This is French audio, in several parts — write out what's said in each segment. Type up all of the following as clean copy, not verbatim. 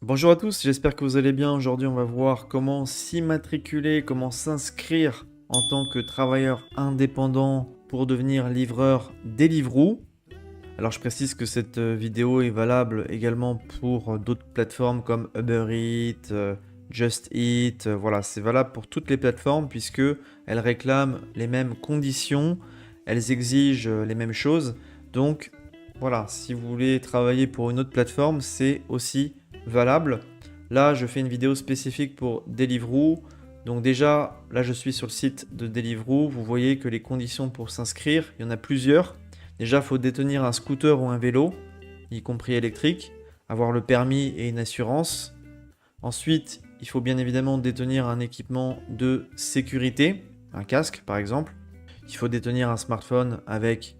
Bonjour à tous, j'espère que vous allez bien. Aujourd'hui, on va voir comment s'immatriculer, comment s'inscrire en tant que travailleur indépendant pour devenir livreur Deliveroo. Alors, je précise que cette vidéo est valable également pour d'autres plateformes comme Uber Eats, Just Eat. Voilà, c'est valable pour toutes les plateformes puisque elles réclament les mêmes conditions, elles exigent les mêmes choses. Donc, voilà, si vous voulez travailler pour une autre plateforme, c'est aussi valable. Là, je fais une vidéo spécifique pour Deliveroo. Donc déjà, là, je suis sur le site de Deliveroo. Vous voyez que les conditions pour s'inscrire, il y en a plusieurs. Déjà, il faut détenir un scooter ou un vélo, y compris électrique, avoir le permis et une assurance. Ensuite, il faut bien évidemment détenir un équipement de sécurité, un casque par exemple. Il faut détenir un smartphone avec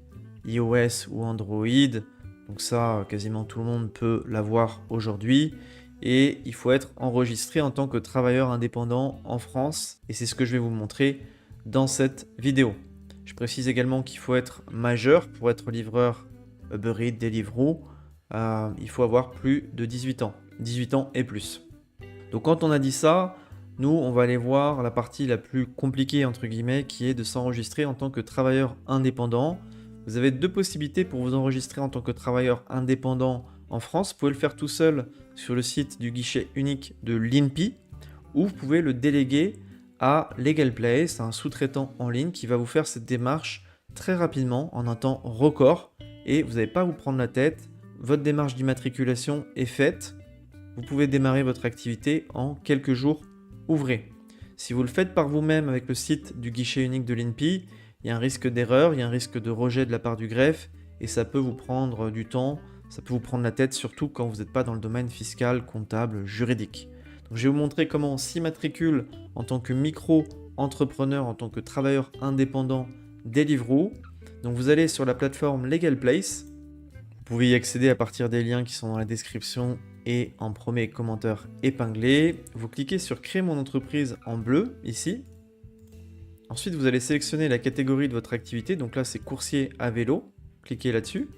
iOS ou Android. Donc ça, quasiment tout le monde peut l'avoir aujourd'hui. Et il faut être enregistré en tant que travailleur indépendant en France. Et c'est ce que je vais vous montrer dans cette vidéo. Je précise également qu'il faut être majeur pour être livreur Uber Eats, Deliveroo. Il faut avoir plus de 18 ans. 18 ans et plus. Donc quand on a dit ça, nous, on va aller voir la partie la plus compliquée, entre guillemets, qui est de s'enregistrer en tant que travailleur indépendant. Vous avez deux possibilités pour vous enregistrer en tant que travailleur indépendant en France. Vous pouvez le faire tout seul sur le site du guichet unique de l'INPI, ou vous pouvez le déléguer à LegalPlace, un sous-traitant en ligne qui va vous faire cette démarche très rapidement, en un temps record, et vous n'allez pas à vous prendre la tête. Votre démarche d'immatriculation est faite. Vous pouvez démarrer votre activité en quelques jours ouvrés. Si vous le faites par vous-même avec le site du guichet unique de l'INPI, il y a un risque d'erreur, il y a un risque de rejet de la part du greffe et ça peut vous prendre du temps, ça peut vous prendre la tête, surtout quand vous n'êtes pas dans le domaine fiscal, comptable, juridique. Donc, je vais vous montrer comment on s'immatricule en tant que micro-entrepreneur, en tant que travailleur indépendant Deliveroo. Donc vous allez sur la plateforme LegalPlace. Vous pouvez y accéder à partir des liens qui sont dans la description et en premier commentaire épinglé. Vous cliquez sur créer mon entreprise en bleu ici. Ensuite, vous allez sélectionner la catégorie de votre activité. Donc là, c'est coursier à vélo. Cliquez là-dessus.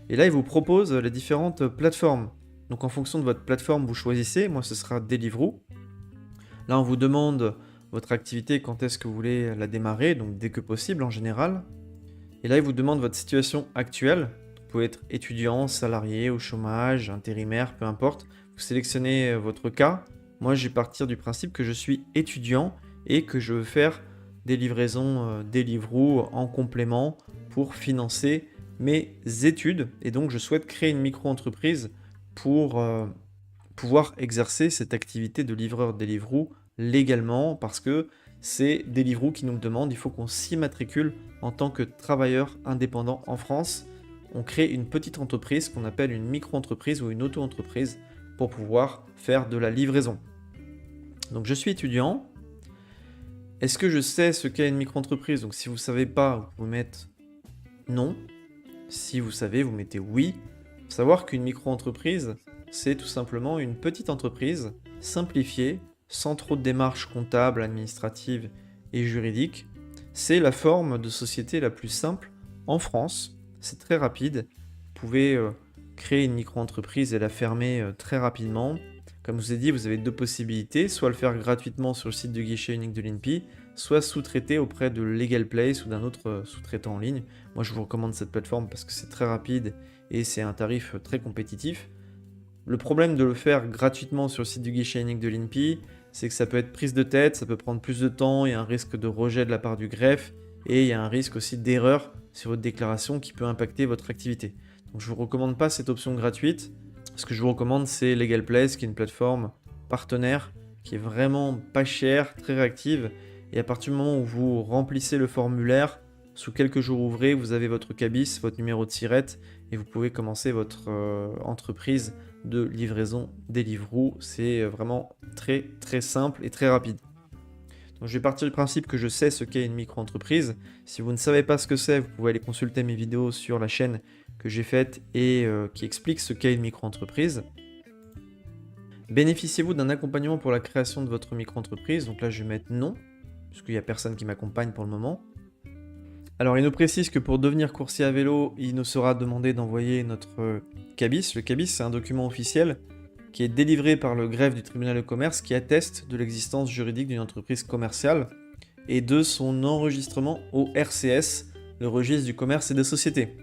Et là, il vous propose les différentes plateformes. Donc en fonction de votre plateforme, vous choisissez. Moi, ce sera Deliveroo. Là, on vous demande votre activité, quand est-ce que vous voulez la démarrer. Donc dès que possible en général. Et là, il vous demande votre situation actuelle. Vous pouvez être étudiant, salarié, au chômage, intérimaire, peu importe. Vous sélectionnez votre cas. Moi, je vais partir du principe que je suis étudiant et que je veux faire des livraisons Deliveroo en complément pour financer mes études. Et donc, je souhaite créer une micro-entreprise pour pouvoir exercer cette activité de livreur Deliveroo légalement parce que c'est Deliveroo qui nous le demande. Il faut qu'on s'immatricule en tant que travailleur indépendant en France. On crée une petite entreprise qu'on appelle une micro-entreprise ou une auto-entreprise pour pouvoir faire de la livraison. Donc je suis étudiant. Est-ce que je sais ce qu'est une micro-entreprise? Donc si vous ne savez pas, vous pouvez mettre non. Si vous savez, vous mettez oui. Il faut savoir qu'une micro-entreprise, c'est tout simplement une petite entreprise simplifiée, sans trop de démarches comptables, administratives et juridiques. C'est la forme de société la plus simple en France. C'est très rapide. Vous pouvez créer une micro-entreprise et la fermer très rapidement. Comme je vous ai dit, vous avez deux possibilités, soit le faire gratuitement sur le site du guichet unique de l'INPI, soit sous-traiter auprès de LegalPlace ou d'un autre sous-traitant en ligne. Moi, je vous recommande cette plateforme parce que c'est très rapide et c'est un tarif très compétitif. Le problème de le faire gratuitement sur le site du guichet unique de l'INPI, c'est que ça peut être prise de tête, ça peut prendre plus de temps, il y a un risque de rejet de la part du greffe et il y a un risque aussi d'erreur sur votre déclaration qui peut impacter votre activité. Donc je ne vous recommande pas cette option gratuite. Ce que je vous recommande, c'est LegalPlace, qui est une plateforme partenaire, qui est vraiment pas chère, très réactive. Et à partir du moment où vous remplissez le formulaire, sous quelques jours ouvrés, vous avez votre cabis, votre numéro de SIRET, et vous pouvez commencer votre entreprise de livraison Deliveroo. C'est vraiment très très simple et très rapide. Donc je vais partir du principe que je sais ce qu'est une micro-entreprise. Si vous ne savez pas ce que c'est, vous pouvez aller consulter mes vidéos sur la chaîne que j'ai faite et qui explique ce qu'est une micro-entreprise. Bénéficiez-vous d'un accompagnement pour la création de votre micro-entreprise? Donc là, je vais mettre non, puisqu'il n'y a personne qui m'accompagne pour le moment. Alors, il nous précise que pour devenir coursier à vélo, il nous sera demandé d'envoyer notre cabis. Le cabis, c'est un document officiel qui est délivré par le greffe du tribunal de commerce qui atteste de l'existence juridique d'une entreprise commerciale et de son enregistrement au RCS, le registre du commerce et des sociétés.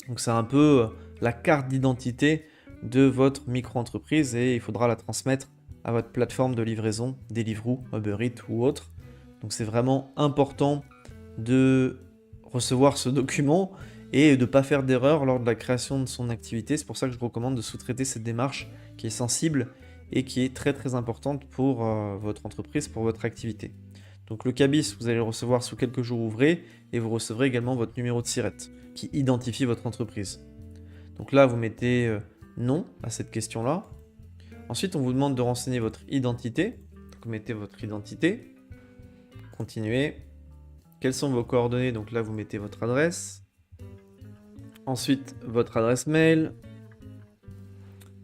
Donc c'est un peu la carte d'identité de votre micro-entreprise et il faudra la transmettre à votre plateforme de livraison, Deliveroo, Uber Eats ou autre. Donc c'est vraiment important de recevoir ce document et de ne pas faire d'erreur lors de la création de son activité. C'est pour ça que je recommande de sous-traiter cette démarche qui est sensible et qui est très très importante pour votre entreprise, pour votre activité. Donc le cabis, vous allez le recevoir sous quelques jours ouvrés et vous recevrez également votre numéro de SIRET qui identifie votre entreprise. Donc là, vous mettez non à cette question-là. Ensuite, on vous demande de renseigner votre identité. Donc, vous mettez votre identité. Continuez. Quelles sont vos coordonnées? Donc là, vous mettez votre adresse. Ensuite, votre adresse mail.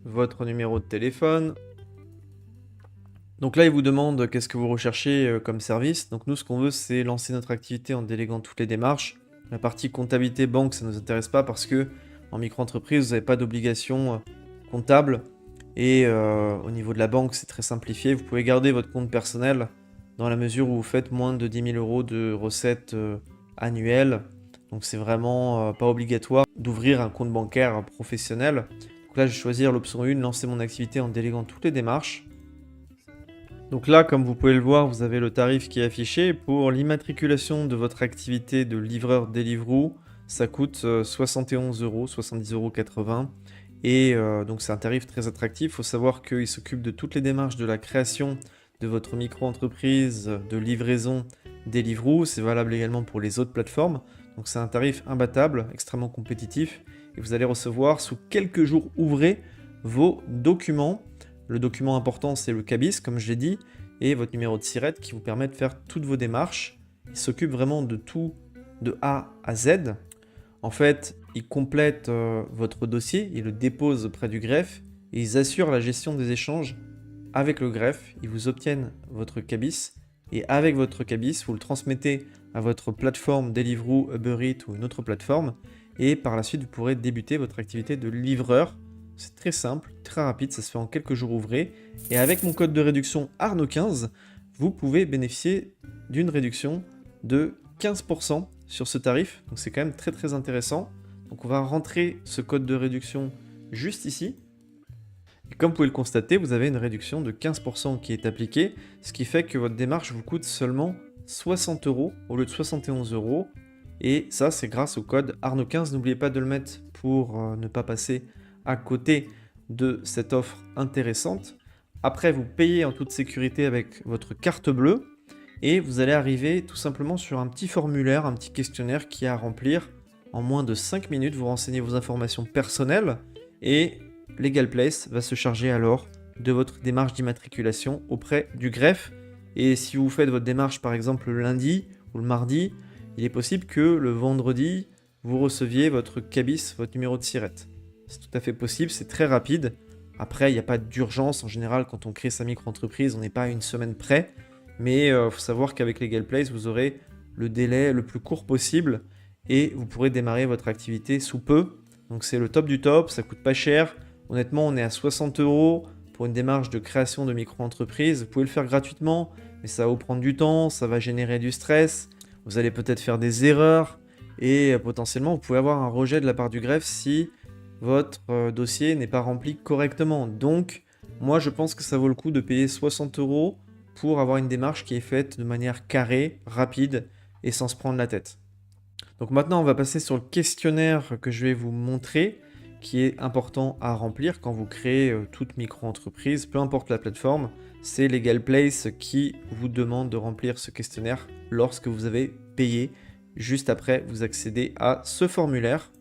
Votre numéro de téléphone. Donc là, il vous demande qu'est-ce que vous recherchez comme service. Donc nous, ce qu'on veut, c'est lancer notre activité en déléguant toutes les démarches. La partie comptabilité banque, ça ne nous intéresse pas parce que en micro-entreprise, vous n'avez pas d'obligation comptable. Et au niveau de la banque, c'est très simplifié. Vous pouvez garder votre compte personnel dans la mesure où vous faites moins de 10 000 € de recettes annuelles. Donc c'est vraiment pas obligatoire d'ouvrir un compte bancaire professionnel. Donc là, je vais choisir l'option 1, lancer mon activité en déléguant toutes les démarches. Donc là, comme vous pouvez le voir, vous avez le tarif qui est affiché. Pour l'immatriculation de votre activité de livreur Deliveroo, ça coûte 71 €, 70,80 €. Et donc c'est un tarif très attractif. Il faut savoir qu'il s'occupe de toutes les démarches de la création de votre micro-entreprise de livraison Deliveroo. C'est valable également pour les autres plateformes. Donc c'est un tarif imbattable, extrêmement compétitif. Et vous allez recevoir sous quelques jours ouvrés vos documents. Le document important, c'est le cabis, comme je l'ai dit, et votre numéro de SIRET qui vous permet de faire toutes vos démarches. Il s'occupe vraiment de tout, de A à Z. En fait, ils complètent votre dossier, ils le déposent auprès du greffe et ils assurent la gestion des échanges avec le greffe. Ils vous obtiennent votre cabis et avec votre cabis, vous le transmettez à votre plateforme Deliveroo, Uber Eats ou une autre plateforme et par la suite, vous pourrez débuter votre activité de livreur. C'est très simple, très rapide, ça se fait en quelques jours ouvrés. Et avec mon code de réduction Arnaud15, vous pouvez bénéficier d'une réduction de 15% sur ce tarif. Donc c'est quand même très très intéressant. Donc on va rentrer ce code de réduction juste ici. Et comme vous pouvez le constater, vous avez une réduction de 15% qui est appliquée, ce qui fait que votre démarche vous coûte seulement 60 € au lieu de 71 €. Et ça, c'est grâce au code Arnaud15. N'oubliez pas de le mettre pour ne pas passer à côté de cette offre intéressante. Après, vous payez en toute sécurité avec votre carte bleue et vous allez arriver tout simplement sur un petit formulaire, un petit questionnaire qui est à remplir. En moins de 5 minutes, vous renseignez vos informations personnelles et LegalPlace va se charger alors de votre démarche d'immatriculation auprès du greffe. Et si vous faites votre démarche par exemple le lundi ou le mardi, il est possible que le vendredi, vous receviez votre cabis, votre numéro de SIRET. C'est tout à fait possible, c'est très rapide. Après, il n'y a pas d'urgence. En général, quand on crée sa micro-entreprise, on n'est pas à une semaine près. Mais il faut savoir qu'avec LegalPlace, vous aurez le délai le plus court possible et vous pourrez démarrer votre activité sous peu. Donc c'est le top du top, ça coûte pas cher. Honnêtement, on est à 60 € pour une démarche de création de micro-entreprise. Vous pouvez le faire gratuitement, mais ça va vous prendre du temps, ça va générer du stress. Vous allez peut-être faire des erreurs et potentiellement, vous pouvez avoir un rejet de la part du greffe si votre dossier n'est pas rempli correctement. Donc, moi, je pense que ça vaut le coup de payer 60 € pour avoir une démarche qui est faite de manière carrée, rapide et sans se prendre la tête. Donc maintenant, on va passer sur le questionnaire que je vais vous montrer, qui est important à remplir quand vous créez toute micro-entreprise, peu importe la plateforme. C'est LegalPlace qui vous demande de remplir ce questionnaire lorsque vous avez payé. Juste après, vous accédez à ce formulaire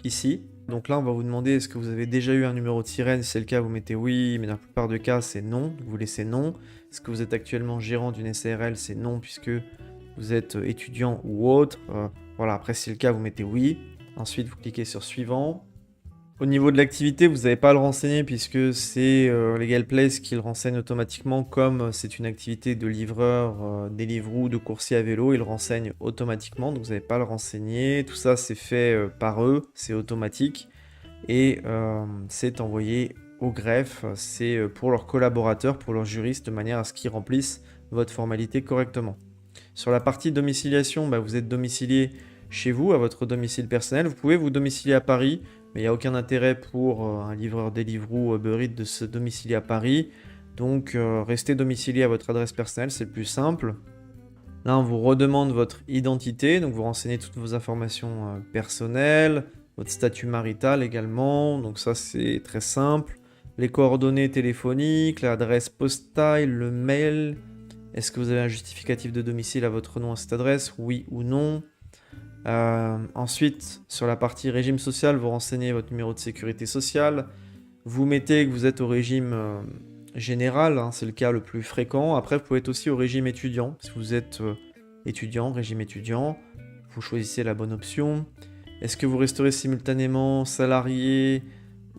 ici. Donc là, on va vous demander est-ce que vous avez déjà eu un numéro de sirène. Si c'est le cas, vous mettez oui, mais dans la plupart des cas, c'est non. Donc vous laissez non. Est-ce que vous êtes actuellement gérant d'une SARL? C'est non, puisque vous êtes étudiant ou autre. Voilà, après, si c'est le cas, vous mettez oui. Ensuite, vous cliquez sur suivant. Au niveau de l'activité, vous n'avez pas à le renseigner puisque c'est LegalPlace qui le renseigne automatiquement. Comme c'est une activité de livreur, Deliveroo, de coursier à vélo, il le renseigne automatiquement. Donc vous n'avez pas à le renseigner. Tout ça, c'est fait par eux, c'est automatique. Et c'est envoyé au greffe, c'est pour leurs collaborateurs, pour leurs juristes, de manière à ce qu'ils remplissent votre formalité correctement. Sur la partie domiciliation, vous êtes domicilié chez vous, à votre domicile personnel. Vous pouvez vous domicilier à Paris, mais il n'y a aucun intérêt pour un livreur Deliveroo Uber Eats de se domicilier à Paris. Donc restez domicilié à votre adresse personnelle, c'est le plus simple. Là, on vous redemande votre identité, donc vous renseignez toutes vos informations personnelles, votre statut marital également, donc ça c'est très simple. Les coordonnées téléphoniques, l'adresse postale, le mail. Est-ce que vous avez un justificatif de domicile à votre nom à cette adresse? Oui ou non? Ensuite, sur la partie régime social, vous renseignez votre numéro de sécurité sociale. Vous mettez que vous êtes au régime général, hein, c'est le cas le plus fréquent. Après, vous pouvez être aussi au régime étudiant. Si vous êtes étudiant, régime étudiant, vous choisissez la bonne option. Est-ce que vous resterez simultanément salarié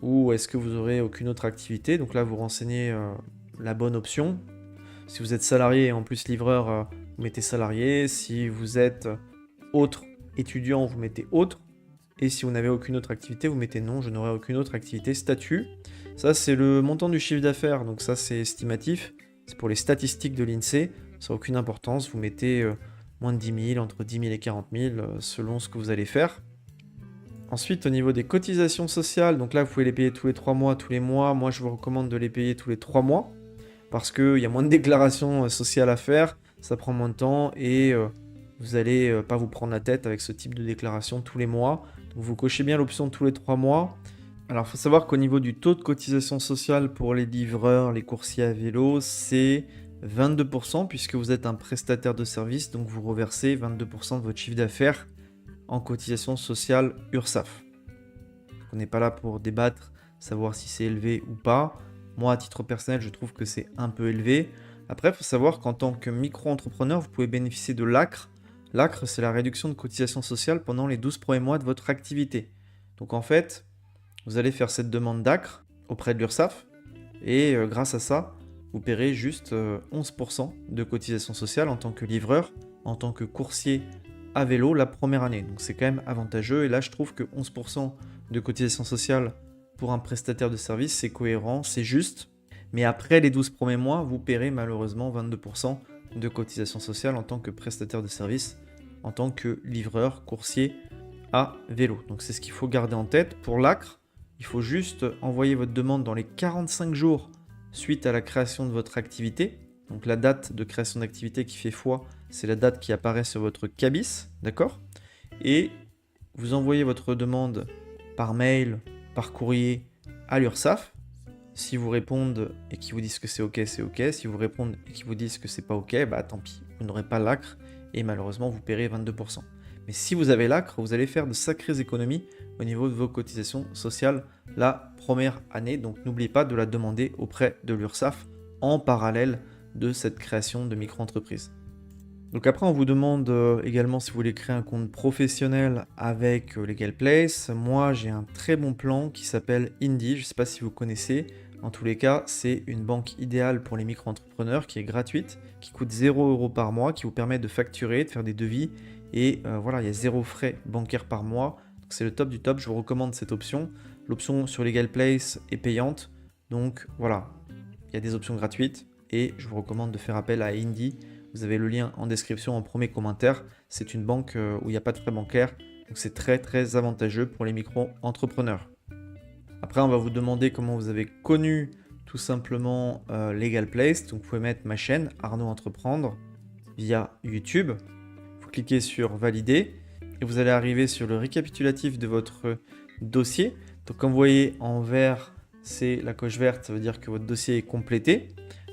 ou est-ce que vous aurez aucune autre activité? Donc là, vous renseignez la bonne option. Si vous êtes salarié et en plus livreur, vous mettez salarié. Si vous êtes autre étudiant, vous mettez autre. Et si vous n'avez aucune autre activité, vous mettez non, je n'aurai aucune autre activité. Statut, ça c'est le montant du chiffre d'affaires, donc ça c'est estimatif. C'est pour les statistiques de l'INSEE, ça n'a aucune importance. Vous mettez moins de 10 000, entre 10 000 et 40 000, selon ce que vous allez faire. Ensuite, au niveau des cotisations sociales, donc là vous pouvez les payer tous les 3 mois, tous les mois. Moi je vous recommande de les payer tous les 3 mois, parce qu'il y a moins de déclarations sociales à faire, ça prend moins de temps et vous n'allez pas vous prendre la tête avec ce type de déclaration tous les mois. Donc vous cochez bien l'option tous les 3 mois. Alors il faut savoir qu'au niveau du taux de cotisation sociale pour les livreurs, les coursiers à vélo, c'est 22% puisque vous êtes un prestataire de service, donc vous reversez 22% de votre chiffre d'affaires en cotisation sociale URSSAF. On n'est pas là pour débattre, savoir si c'est élevé ou pas. Moi, à titre personnel, je trouve que c'est un peu élevé. Après, il faut savoir qu'en tant que micro-entrepreneur, vous pouvez bénéficier de l'ACRE. L'ACRE, c'est la réduction de cotisation sociale pendant les 12 premiers mois de votre activité. Donc en fait, vous allez faire cette demande d'ACRE auprès de l'URSSAF et grâce à ça, vous paierez juste 11% de cotisation sociale en tant que livreur, en tant que coursier à vélo la première année. Donc c'est quand même avantageux et là je trouve que 11% de cotisation sociale pour un prestataire de service, c'est cohérent, c'est juste. Mais après les 12 premiers mois, vous paierez malheureusement 22% de cotisation sociale en tant que prestataire de service, en tant que livreur, coursier à vélo. Donc c'est ce qu'il faut garder en tête. Pour l'ACRE, il faut juste envoyer votre demande dans les 45 jours suite à la création de votre activité. Donc la date de création d'activité qui fait foi, c'est la date qui apparaît sur votre cabis, d'accord? Et vous envoyez votre demande par mail, par courrier à l'URSSAF. Si vous répondent et qu'ils vous disent que c'est ok, c'est ok. Si vous répondent et qu'ils vous disent que c'est pas ok, tant pis, vous n'aurez pas l'ACRE et malheureusement vous paierez 22%. Mais si vous avez l'ACRE, vous allez faire de sacrées économies au niveau de vos cotisations sociales la première année. Donc n'oubliez pas de la demander auprès de l'URSSAF en parallèle de cette création de micro-entreprise. Donc après, on vous demande également si vous voulez créer un compte professionnel avec Legal Place. Moi, j'ai un très bon plan qui s'appelle Indy. Je ne sais pas si vous connaissez. En tous les cas, c'est une banque idéale pour les micro-entrepreneurs qui est gratuite, qui coûte 0 € par mois, qui vous permet de facturer, de faire des devis. Et voilà, il y a 0 frais bancaires par mois. Donc c'est le top du top. Je vous recommande cette option. L'option sur Legal Place est payante. Donc voilà, il y a des options gratuites. Et je vous recommande de faire appel à Indy. Vous avez le lien en description en premier commentaire. C'est une banque où il n'y a pas de frais bancaires. Donc c'est très très avantageux pour les micro-entrepreneurs. Après, on va vous demander comment vous avez connu tout simplement Legal Place. Donc vous pouvez mettre ma chaîne Arnaud Entreprendre via YouTube. Vous cliquez sur Valider et vous allez arriver sur le récapitulatif de votre dossier. Donc comme vous voyez en vert, c'est la coche verte, ça veut dire que votre dossier est complété.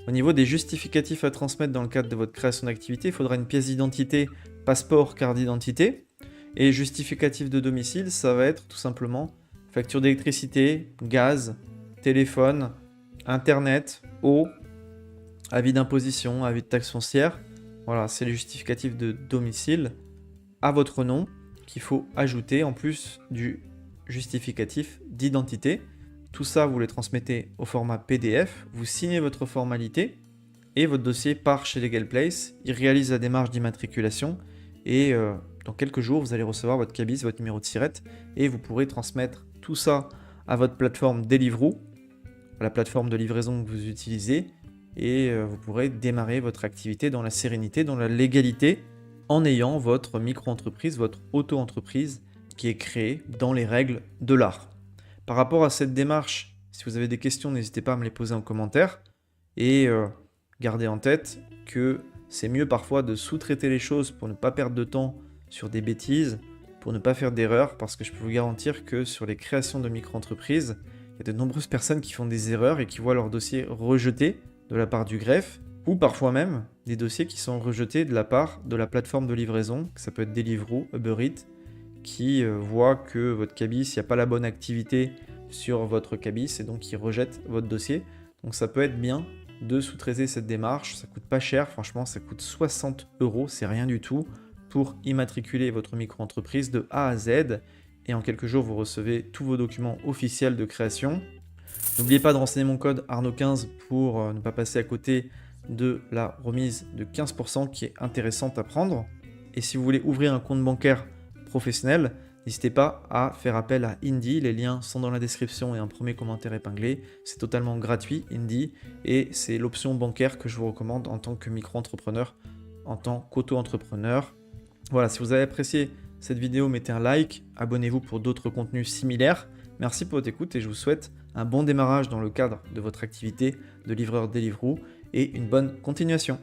Au niveau des justificatifs à transmettre dans le cadre de votre création d'activité, il faudra une pièce d'identité, passeport, carte d'identité. Et justificatif de domicile, ça va être tout simplement facture d'électricité, gaz, téléphone, internet, eau, avis d'imposition, avis de taxe foncière. Voilà, c'est les justificatifs de domicile à votre nom qu'il faut ajouter en plus du justificatif d'identité. Tout ça, vous les transmettez au format PDF, vous signez votre formalité et votre dossier part chez Legal Place. Il réalise la démarche d'immatriculation et dans quelques jours, vous allez recevoir votre cabis, votre numéro de SIRET et vous pourrez transmettre tout ça à votre plateforme Deliveroo à la plateforme de livraison que vous utilisez et vous pourrez démarrer votre activité dans la sérénité, dans la légalité, en ayant votre micro-entreprise, votre auto-entreprise qui est créée dans les règles de l'art. Par rapport à cette démarche, si vous avez des questions, n'hésitez pas à me les poser en commentaire et gardez en tête que c'est mieux parfois de sous-traiter les choses pour ne pas perdre de temps sur des bêtises, pour ne pas faire d'erreurs, parce que je peux vous garantir que sur les créations de micro-entreprises, il y a de nombreuses personnes qui font des erreurs et qui voient leur dossier rejeté de la part du greffe, ou parfois même des dossiers qui sont rejetés de la part de la plateforme de livraison, que ça peut être Deliveroo, Uber Eats, qui voit que votre cabis, il n'y a pas la bonne activité sur votre cabis et donc qui rejette votre dossier. Donc ça peut être bien de sous-traiter cette démarche, ça coûte pas cher, franchement ça coûte 60 €, c'est rien du tout, pour immatriculer votre micro-entreprise de A à Z, et en quelques jours vous recevez tous vos documents officiels de création. N'oubliez pas de renseigner mon code Arnaud15 pour ne pas passer à côté de la remise de 15% qui est intéressante à prendre. Et si vous voulez ouvrir un compte bancaire professionnel, n'hésitez pas à faire appel à Indy, les liens sont dans la description et un premier commentaire épinglé. C'est totalement gratuit, Indy, et c'est l'option bancaire que je vous recommande en tant que micro-entrepreneur, en tant qu'auto-entrepreneur. Voilà, si vous avez apprécié cette vidéo, mettez un like, abonnez-vous pour d'autres contenus similaires. Merci pour votre écoute et je vous souhaite un bon démarrage dans le cadre de votre activité de livreur Deliveroo et une bonne continuation.